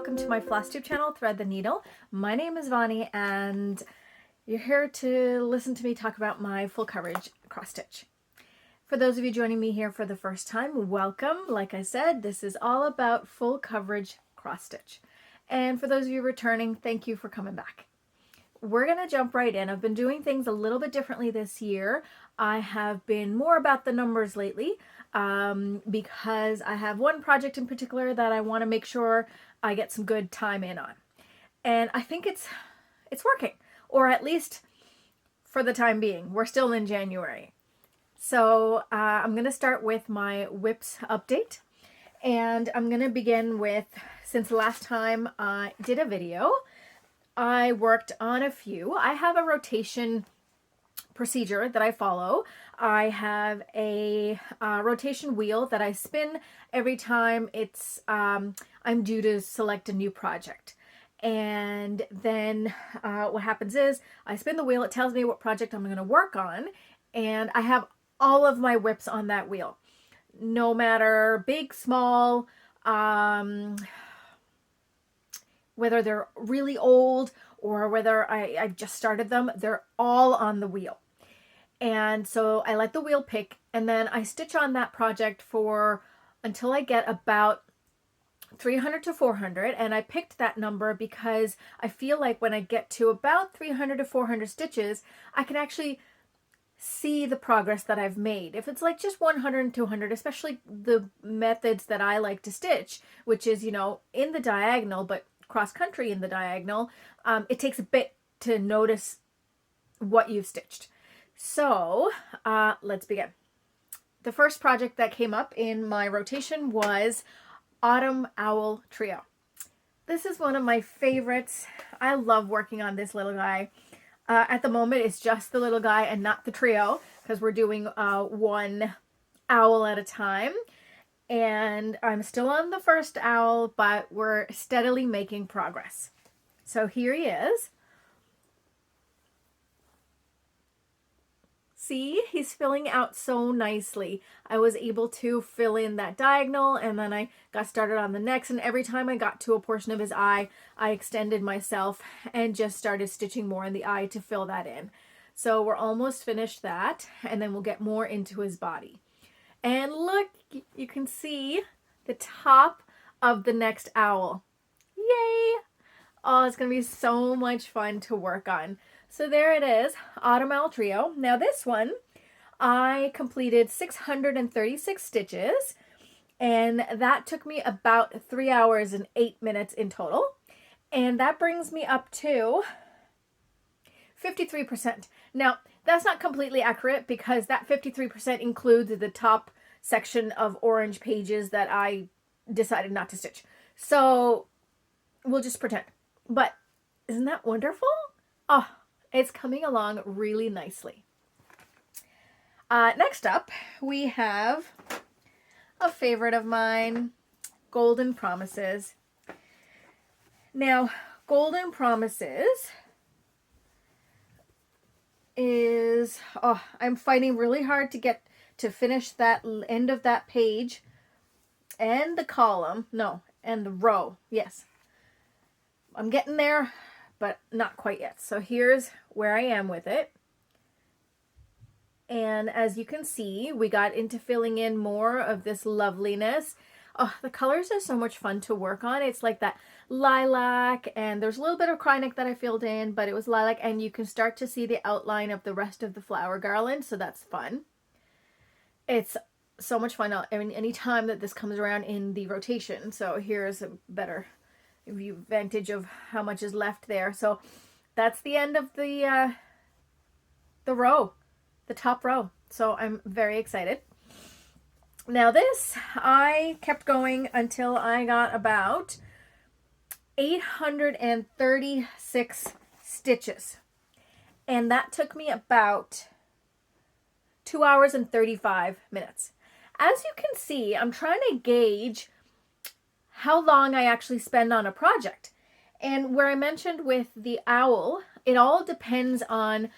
welcome to my Flosstube channel, Thread the Needle. My name is Vani and you're here to listen to me talk about my full coverage cross stitch. For those of you joining me here for the first time, welcome. Like I said, this is all about full coverage cross stitch. And for those of you returning, thank you for coming back. We're going to jump right in. I've been doing things a little bit differently this year. I have been more about the numbers lately because I have one project in particular that I want to make sure I get some good time in on. And I think it's working, or at least for the time being. We're still in January. So I'm going to start with my WIPs update. And I'm going to begin with, since the last time I did a video, I worked on a few. I have a rotation procedure that I follow. I have a rotation wheel that I spin every time it's I'm due to select a new project. And then what happens is I spin the wheel, it tells me what project I'm going to work on, and I have all of my WIPs on that wheel. No matter big, small, whether they're really old or whether I've just started them, they're all on the wheel. And so I let the wheel pick, and then I stitch on that project for until I get about 300 to 400, and I picked that number because I feel like when I get to about 300 to 400 stitches, I can actually see the progress that I've made. If it's like just 100 and 200, especially the methods that I like to stitch, which is, you know, in the diagonal, but cross country in the diagonal, it takes a bit to notice what you've stitched. So let's begin. The first project that came up in my rotation was Autumn Owl Trio. This is one of my favorites. I love working on this little guy. At the moment, it's just the little guy and not the trio, because we're doing one owl at a time. And I'm still on the first owl, but we're steadily making progress. So here he is. See, he's filling out so nicely. I was able to fill in that diagonal, and then I got started on the next, and every time I got to a portion of his eye, I extended myself and just started stitching more in the eye to fill that in. So we're almost finished that, and then we'll get more into his body. And look, you can see the top of the next owl. Yay! Oh, it's going to be so much fun to work on. So there it is, Autumn Owl Trio. Now this one, I completed 636 stitches, and that took me about 3 hours and 8 minutes in total. And that brings me up to 53%. Now, that's not completely accurate because that 53% includes the top section of orange pages that I decided not to stitch. So we'll just pretend. But isn't that wonderful? Oh, it's coming along really nicely. Next up, we have a favorite of mine, Golden Promises. Now, Golden Promises is, I'm fighting really hard to get to finish that end of that page and the column, and the row, yes. I'm getting there, but not quite yet. So here's where I am with it. And as you can see, we got into filling in more of this loveliness. Oh, the colors are so much fun to work on. It's like that lilac, and there's a little bit of cryonic that I filled in, but it was lilac, and you can start to see the outline of the rest of the flower garland, so that's fun. It's so much fun. I mean, any time that this comes around in the rotation. So here's a better view vantage of how much is left there. So that's the end of the row, the top row. So I'm very excited. Now this, I kept going until I got about 836 stitches. And that took me about 2 hours and 35 minutes. As you can see, I'm trying to gauge how long I actually spend on a project. And where I mentioned with the owl, it all depends on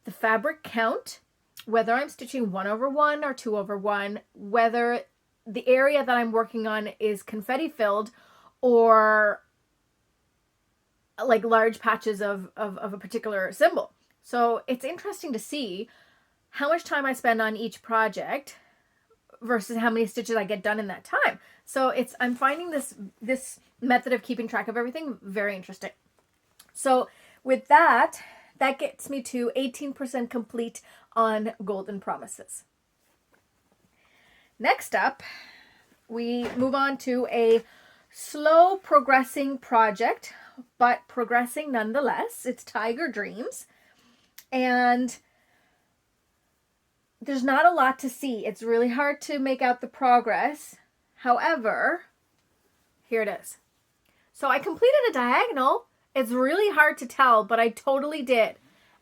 the fabric count, whether I'm stitching 1/1 or 2/1, whether the area that I'm working on is confetti filled or like large patches of a particular symbol. So it's interesting to see how much time I spend on each project versus how many stitches I get done in that time. So I'm finding this method of keeping track of everything very interesting. So with that gets me to 18% complete on Golden Promises. Next up, we move on to a slow progressing project, but progressing nonetheless. It's Tiger Dreams. And there's not a lot to see. It's really hard to make out the progress. However, here it is. So I completed a diagonal. It's really hard to tell, but I totally did.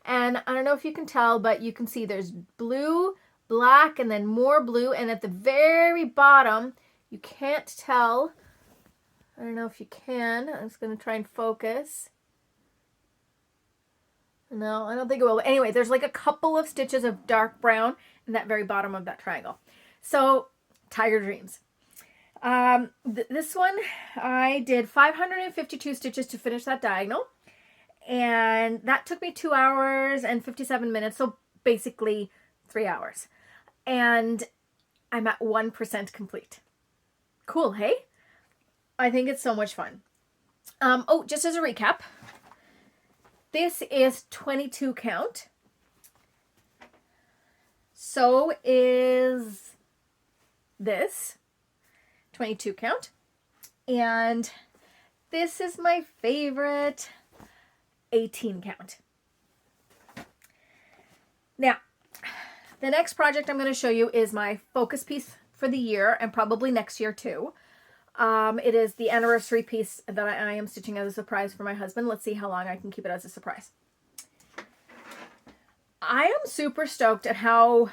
And I don't know if you can tell, but you can see there's blue, black, and then more blue. And at the very bottom, you can't tell. I don't know if you can. I'm just going to try and focus. No, I don't think it will. Anyway, there's like a couple of stitches of dark brown in that very bottom of that triangle. So, Tiger Dreams. This one, I did 552 stitches to finish that diagonal. And that took me 2 hours and 57 minutes. So, basically 3 hours. And I'm at 1% complete. Cool, hey? I think it's so much fun. Oh, just as a recap, this is 22 count. So is this 22 count. And this is my favorite 18 count. Now, the next project I'm going to show you is my focus piece for the year and probably next year too. It is the anniversary piece that I am stitching as a surprise for my husband. Let's see how long I can keep it as a surprise. I am super stoked at how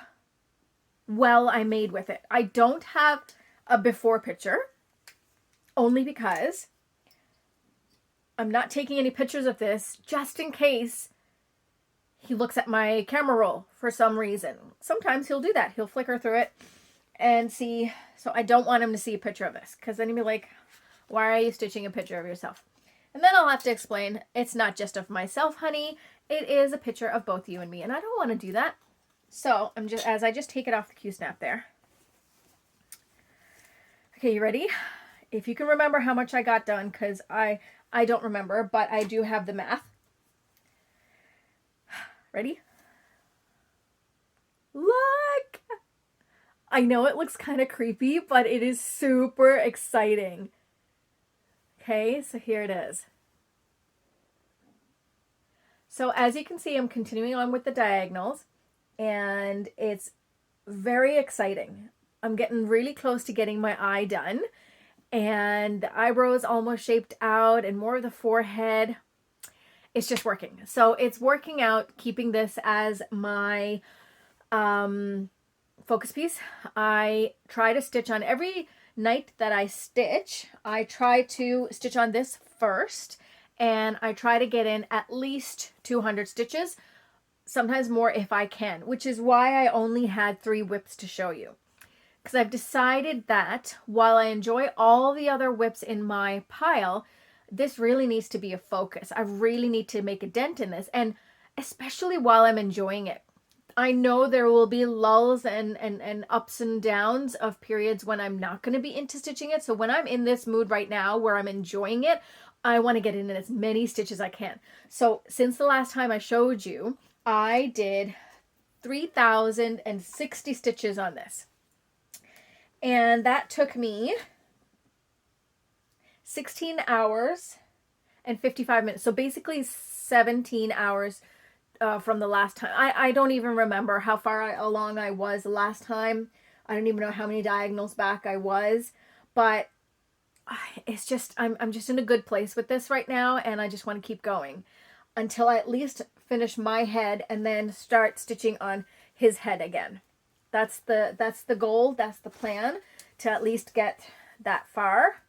well I made with it. I don't have a before picture, only because I'm not taking any pictures of this just in case he looks at my camera roll for some reason. Sometimes he'll do that. He'll flicker through it and see. So I don't want him to see a picture of this, because then he'll be like, why are you stitching a picture of yourself? And then I'll have to explain, it's not just of myself, honey. It is a picture of both you and me, and I don't want to do that. So as I just take it off the Q-snap there. Okay, you ready? If you can remember how much I got done, because I don't remember, but I do have the math. Ready? Look! I know it looks kind of creepy, but it is super exciting. Okay, so here it is. So as you can see, I'm continuing on with the diagonals, and it's very exciting. I'm getting really close to getting my eye done, and the eyebrows almost shaped out, and more of the forehead. It's just working. So it's working out, keeping this as my focus piece. I try to stitch on every night that I stitch. I try to stitch on this first, and I try to get in at least 200 stitches, sometimes more if I can, which is why I only had 3 whips to show you. Because I've decided that while I enjoy all the other whips in my pile, this really needs to be a focus. I really need to make a dent in this, and especially while I'm enjoying it. I know there will be lulls and ups and downs of periods when I'm not going to be into stitching it. So when I'm in this mood right now where I'm enjoying it, I want to get in as many stitches as I can. So since the last time I showed you, I did 3,060 stitches on this. And that took me 16 hours and 55 minutes. So basically 17 hours from the last time. I don't even remember how far along I was the last time. I don't even know how many diagonals back I was. But it's just, I'm just in a good place with this right now, and I just want to keep going until I at least finish my head and then start stitching on his head again. That's the goal, that's the plan, to at least get that far.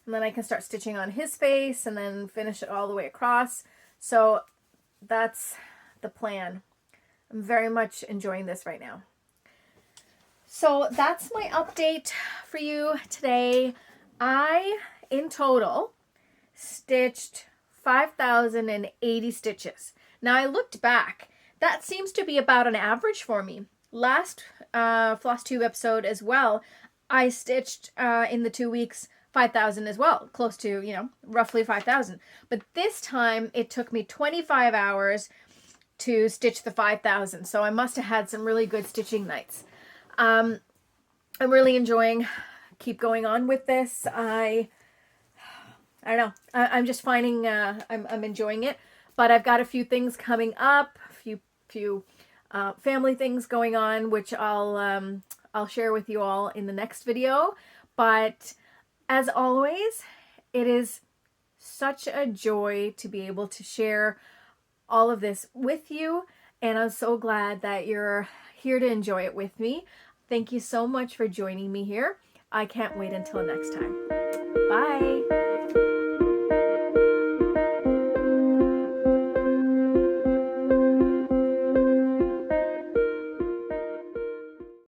And then I can start stitching on his face and then finish it all the way across. So that's the plan. I'm very much enjoying this right now. So that's my update for you today. I, in total, stitched 5,080 stitches. Now I looked back. That seems to be about an average for me. Last Flosstube episode as well, I stitched in the 2 weeks 5,000 as well, close to, you know, roughly 5,000. But this time it took me 25 hours to stitch the 5,000. So I must have had some really good stitching nights. I'm really enjoying keep going on with this. I don't know. I'm just finding I'm enjoying it. But I've got a few things coming up, a few family things going on, which I'll share with you all in the next video. But as always, it is such a joy to be able to share all of this with you, and I'm so glad that you're here to enjoy it with me. Thank you so much for joining me here. I can't wait until next time. Bye.